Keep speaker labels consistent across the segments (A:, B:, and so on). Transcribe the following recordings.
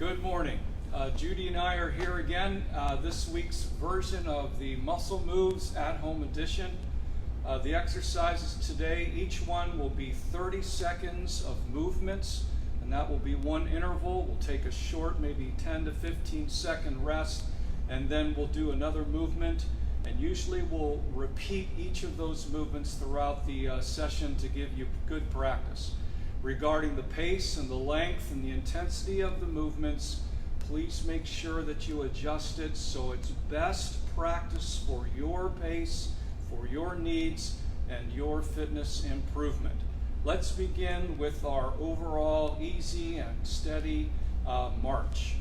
A: Good morning. Judy and I are here again. This week's version of the Muscle Moves at Home edition. The exercises today, each one will be 30 seconds of movements, and that will be one interval. We'll take a short, maybe 10 to 15 second rest, and then we'll do another movement. And usually we'll repeat each of those movements throughout the session to give you good practice. Regarding the pace and the length and the intensity of the movements, please make sure that you adjust it so it's best practice for your pace, for your needs, and your fitness improvement. Let's begin with our overall easy and steady march.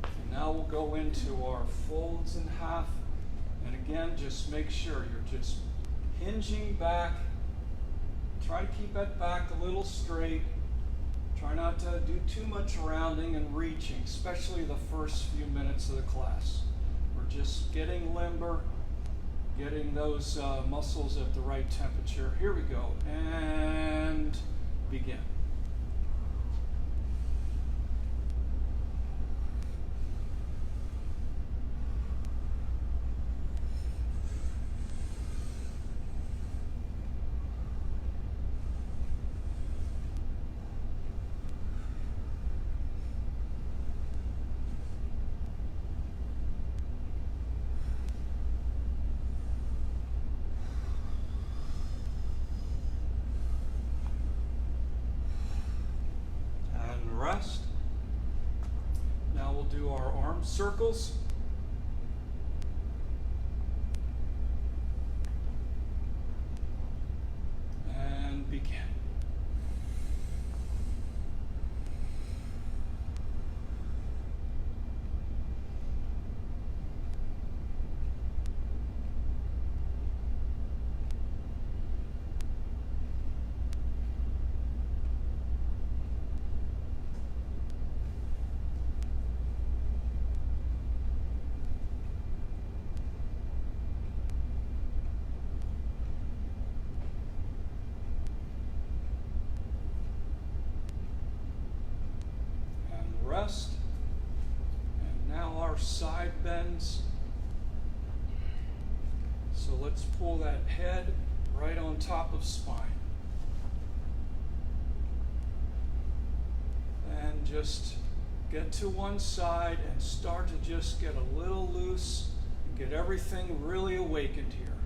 A: And now we'll go into our folds in half. And again, just make sure you're just hinging back. Try to keep that back a little straight. Try not to do too much rounding and reaching, especially the first few minutes of the class. We're just getting limber, getting those muscles at the right temperature. Here we go, and begin. Rest. Now we'll do our arm circles. And begin. Rest. And now our side bends. So let's pull that head right on top of spine. And just get to one side and start to just get a little loose and get everything really awakened here.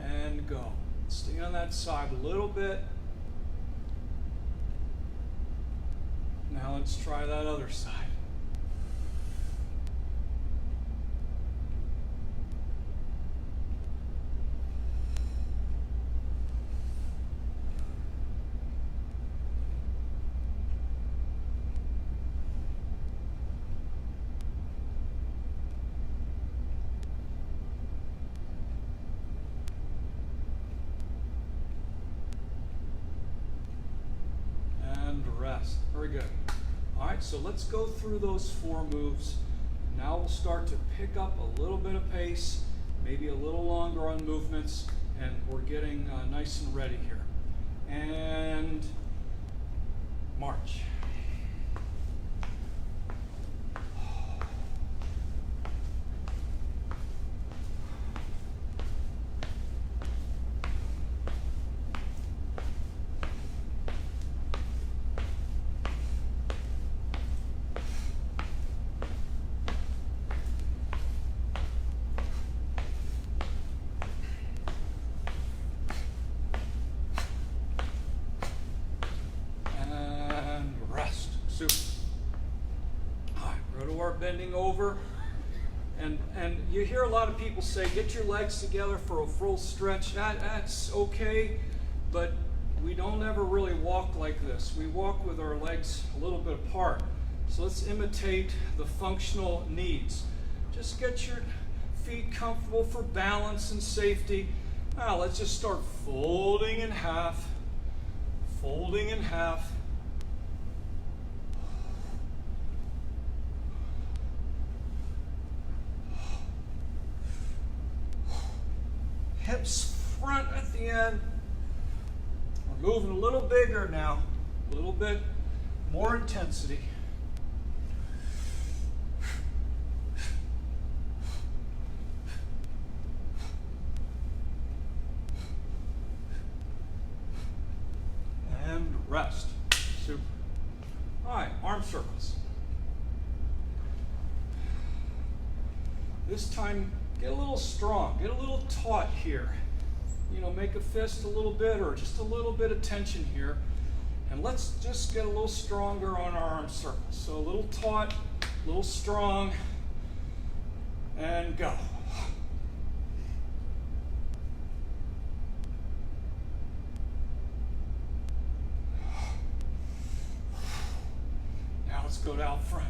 A: And go. Stay on that side a little bit. Now let's try that other side. And rest. Very good. All right, so let's go through those 4 moves. Now we'll start to pick up a little bit of pace, maybe a little longer on movements, and we're getting nice and ready here. And march. Bending over, and you hear a lot of people say, get your legs together for a full stretch. That's okay, but we don't ever really walk like this. We walk with our legs a little bit apart. So let's imitate the functional needs. Just get your feet comfortable for balance and safety. Now let's just start folding in half, folding in half. Hips front at the end. We're moving a little bigger now, a little bit more intensity. And rest. Super. All right, arm circles. This time, get a little strong, get a little taut here. You know, make a fist a little bit or just a little bit of tension here. And let's just get a little stronger on our arm circles. So a little taut, a little strong, and go. Now let's go to out front.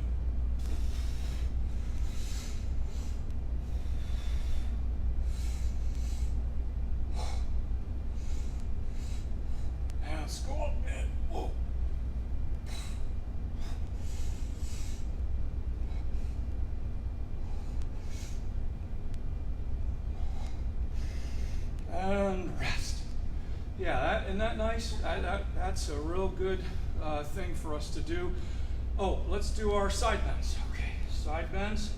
A: Let's go up and whoa. And rest. Yeah, isn't that nice? That's a real good thing for us to do. Oh, let's do our side bends. Okay, side bends.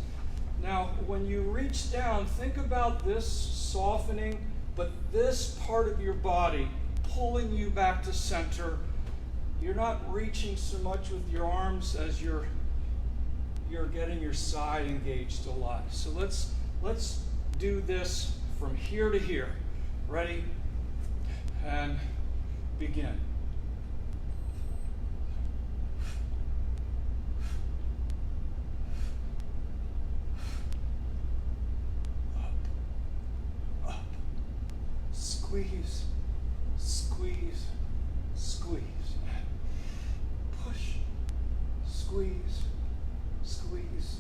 A: Now, when you reach down, think about this softening, but this part of your body pulling you back to center. You're not reaching so much with your arms as you're getting your side engaged a lot. So let's do this from here to here. Ready? And begin. Up, up. Squeeze. Squeeze, squeeze, push, squeeze, squeeze.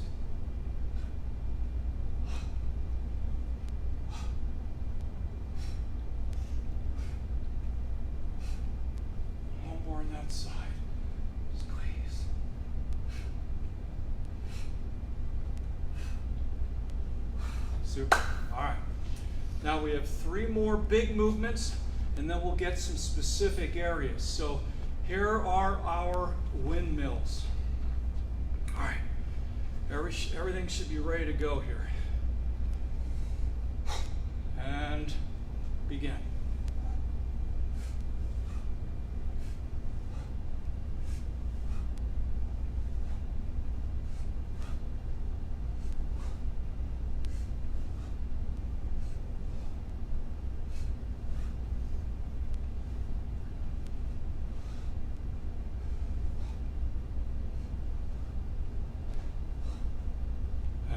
A: One more on that side, squeeze. Super, all right. Now we have 3 more big movements, and then we'll get some specific areas. So here are our windmills. All right, everything should be ready to go here. And begin.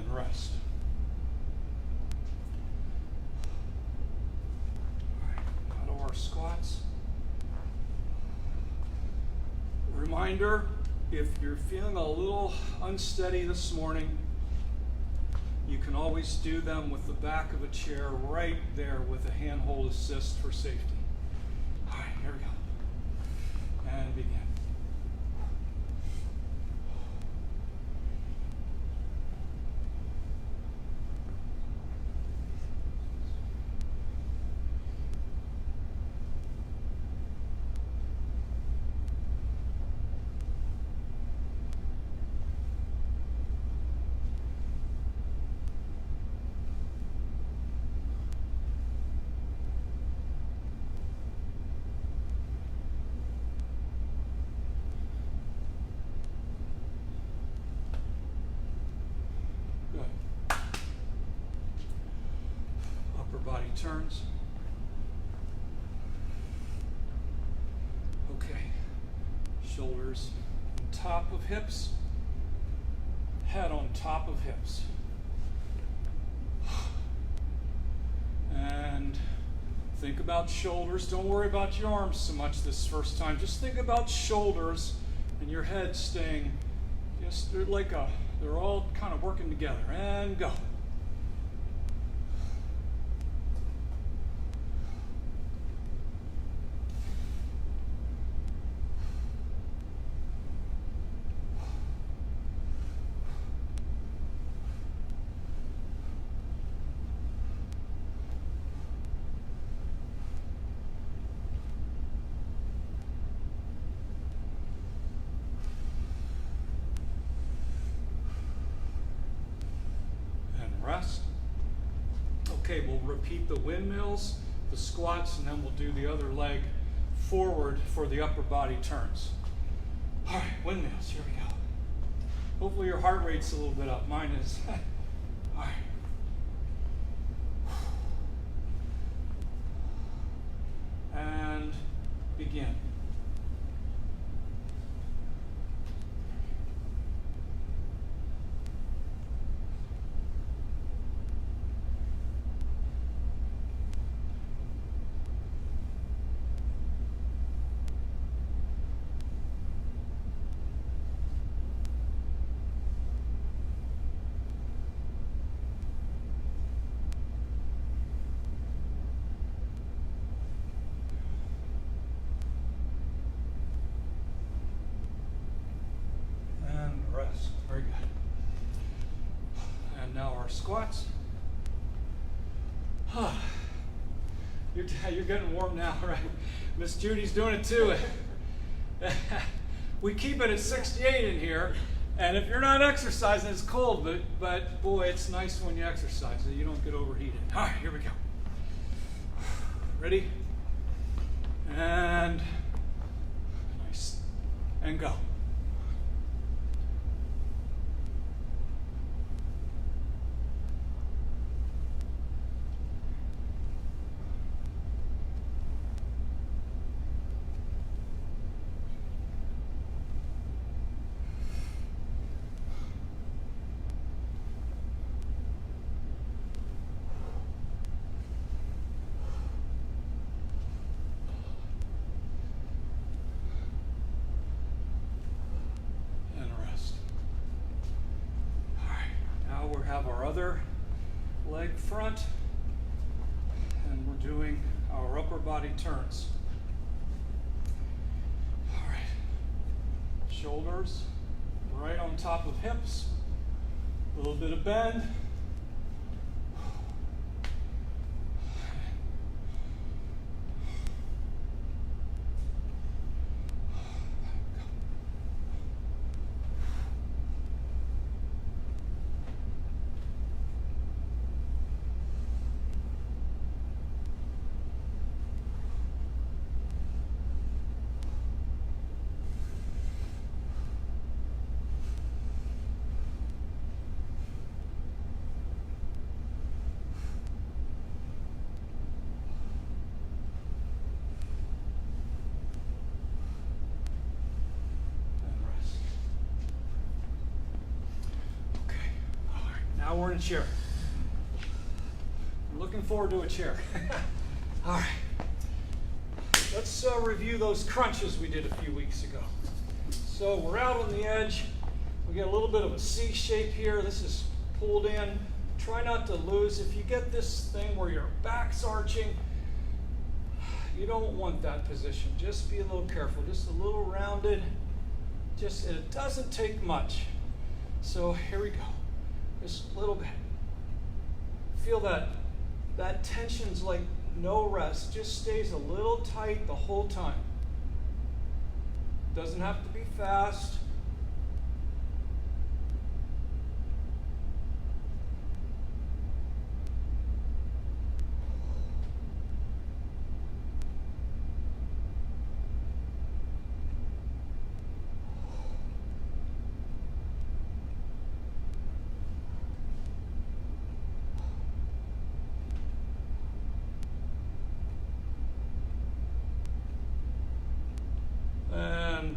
A: Rest. All right, now to our squats. Reminder, if you're feeling a little unsteady this morning, you can always do them with the back of a chair right there with a handhold assist for safety. All right, here we go. And begin. Body turns. Okay. Shoulders on top of hips. Head on top of hips. And Think about shoulders. Don't worry about your arms so much this first time. Just think about shoulders and your head staying just they're all kind of working together. And go. Rest. Okay, we'll repeat the windmills, the squats, and then we'll do the other leg forward for the upper body turns. All right, windmills, here we go. Hopefully your heart rate's a little bit up. Mine is. All right. And begin. Rest. Very good. And now our squats. You're getting warm now, right? Miss Judy's doing it too. We keep it at 68 in here, and if you're not exercising, it's cold, but boy, it's nice when you exercise so you don't get overheated. All right, here we go. Ready? And nice. And go. Have our other leg front, and we're doing our upper body turns. All right, shoulders right on top of hips, a little bit of bend. Now we're in a chair. I'm looking forward to a chair. All right. Let's review those crunches we did a few weeks ago. So we're out on the edge. We get a little bit of a C shape here. This is pulled in. Try not to lose. If you get this thing where your back's arching, you don't want that position. Just be a little careful. Just a little rounded. It doesn't take much. So here we go. Just a little bit. Feel that tension's like no rest. Just stays a little tight the whole time. Doesn't have to be fast.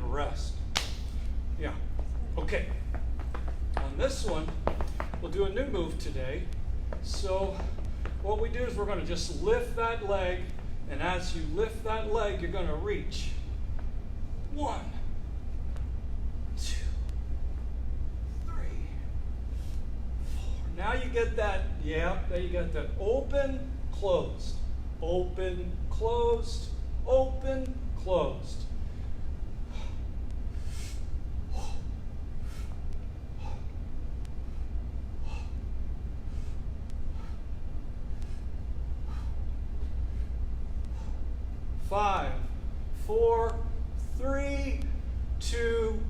A: Rest. Yeah. Okay. On this one, we'll do a new move today. So what we do is we're going to just lift that leg And as you lift that leg, you're going to reach. 1, 2, 3, 4. Now you get that, now you get that open, closed, open, closed, open, closed. Five, 4, 3, 2,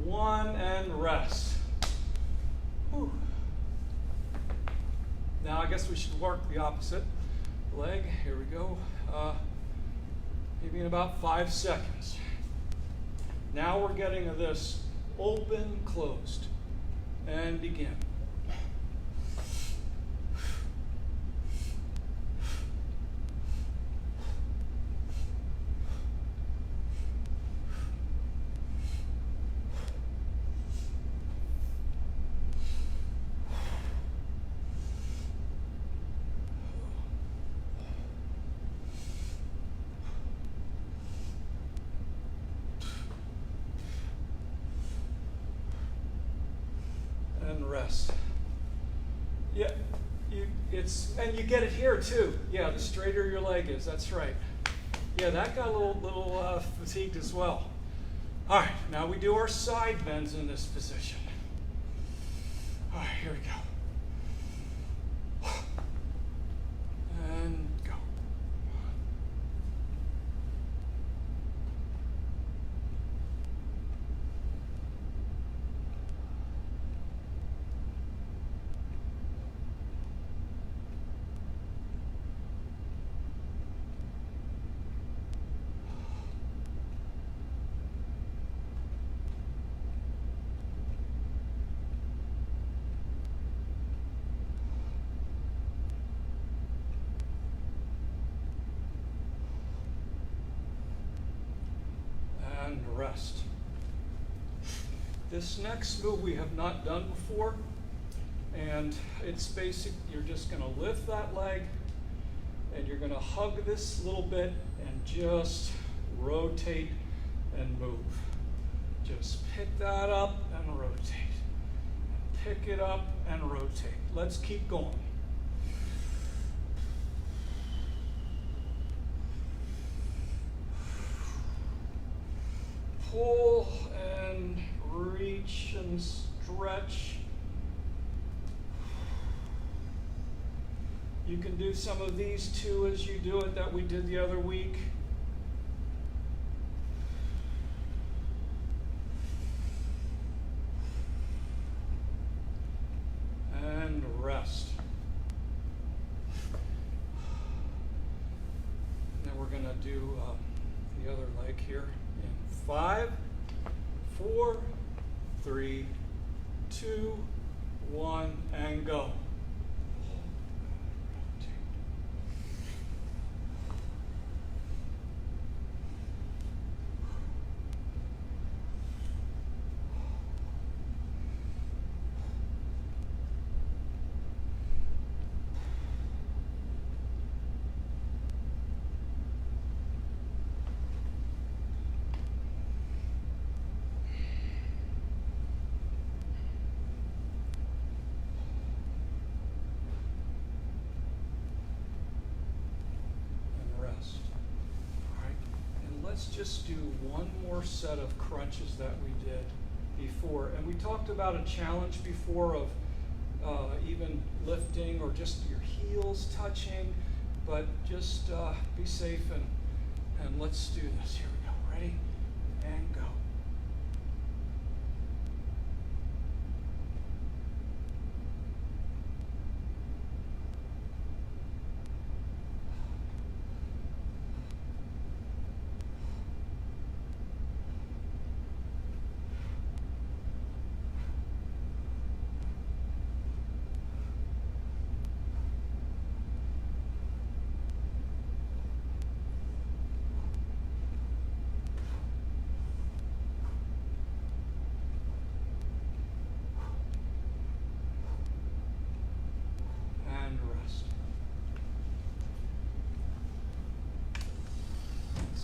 A: 1, and rest. Whew. Now I guess we should work the opposite leg. Here we go. Maybe in about 5 seconds. Now we're getting to this open, closed, and begin. And rest. Yeah, and you get it here too. Yeah, the straighter your leg is, that's right. Yeah, that got a little fatigued as well. All right, now we do our side bends in this position. All right, here we go. And go. And rest. This next move we have not done before, and it's basic. You're just going to lift that leg, and you're going to hug this little bit and just rotate and move. Just pick that up and rotate. Pick it up and rotate. Let's keep going. Pull and reach and stretch. You can do some of these too as you do it that we did the other week. And rest. Now we're going to do the other leg here. 5, 4, 3, 2, 1, and go. Let's just do one more set of crunches that we did before. And we talked about a challenge before of even lifting or just your heels touching, but just be safe and let's do this. Here we go. Ready? And go.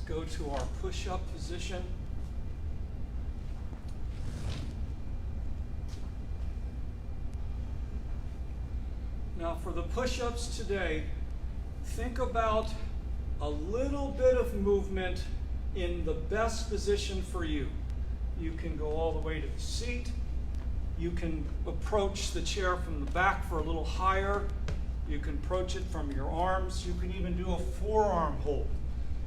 A: go to our push-up position. Now for the push-ups today, think about a little bit of movement in the best position for you. You can go all the way to the seat. You can approach the chair from the back for a little higher. You can approach it from your arms. You can even do a forearm hold.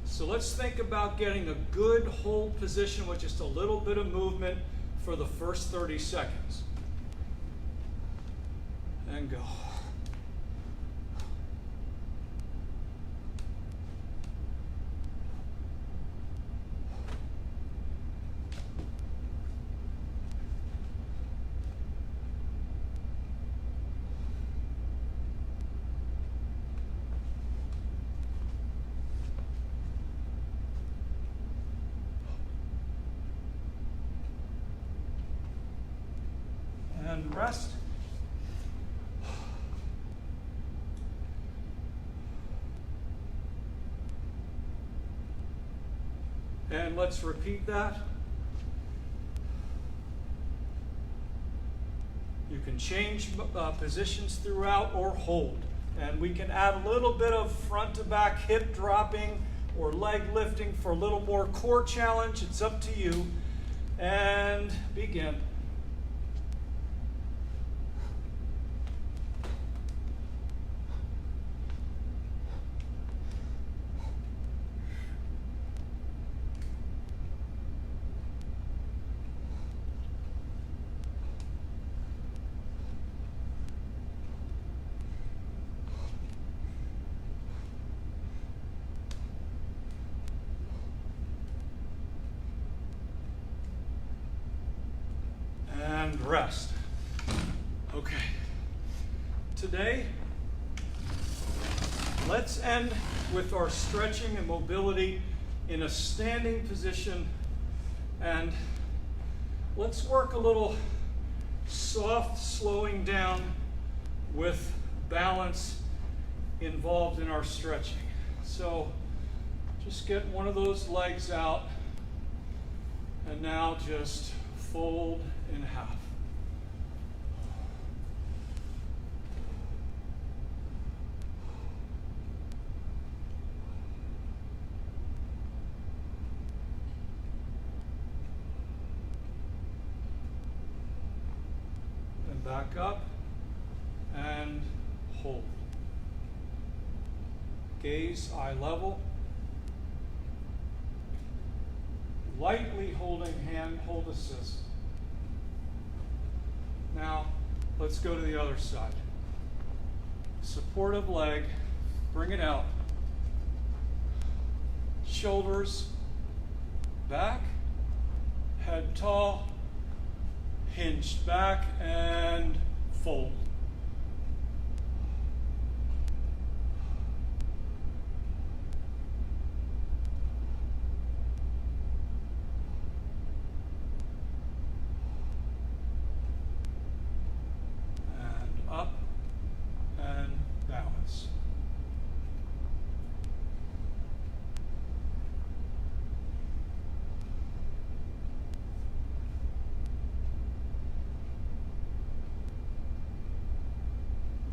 A: So let's think about getting a good hold position with just a little bit of movement for the first 30 seconds. And go. And rest. And let's repeat that. You can change positions throughout or hold. And we can add a little bit of front to back hip dropping or leg lifting for a little more core challenge. It's up to you. And begin. And rest. Okay. Today, let's end with our stretching and mobility in a standing position, and let's work a little soft slowing down with balance involved in our stretching. So just get one of those legs out, and now just fold in half. Then back up and hold. Gaze eye level. Lightly holding hand hold assist. Now, let's go to the other side. Supportive leg, bring it out. Shoulders back, head tall, hinged back, and fold. Up and balance.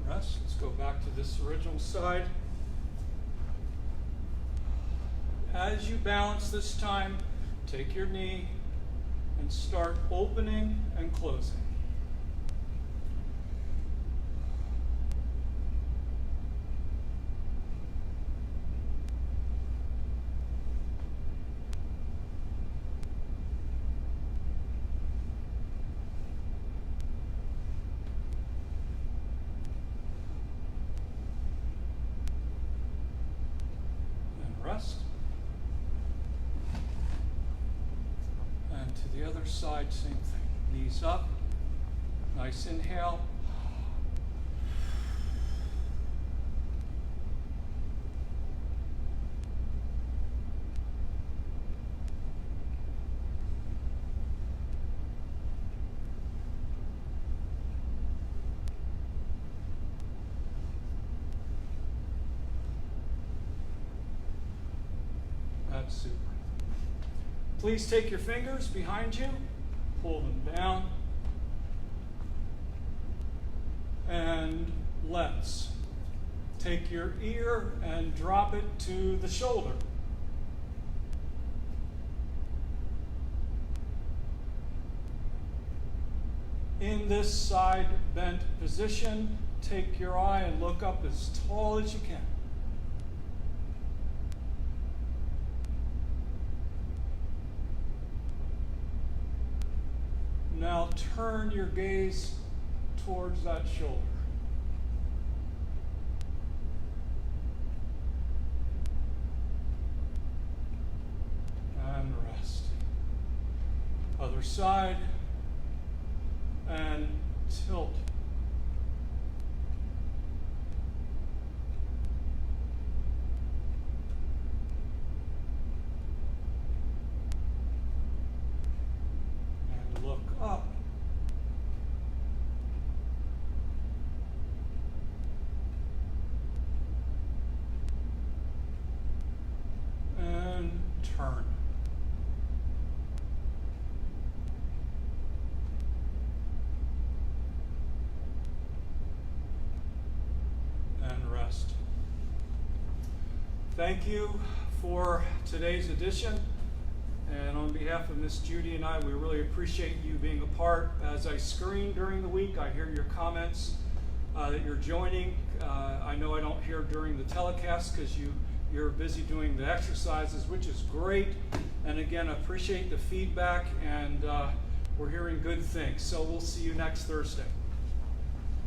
A: Rest. Let's go back to this original side. As you balance this time, take your knee and start opening and closing. Rest. And to the other side, same thing. Knees up. Nice inhale. That's super. Please take your fingers behind you, pull them down, and let's take your ear and drop it to the shoulder. In this side bent position, take your eye and look up as tall as you can. Now turn your gaze towards that shoulder. And rest. Other side. And tilt. And look up. And turn. Rest. Thank you for today's edition. And on behalf of Miss Judy and I, we really appreciate you being a part. As I screen during the week, I hear your comments that you're joining. I know I don't hear during the telecast because you're busy doing the exercises, which is great. And again, I appreciate the feedback, and we're hearing good things. So we'll see you next Thursday.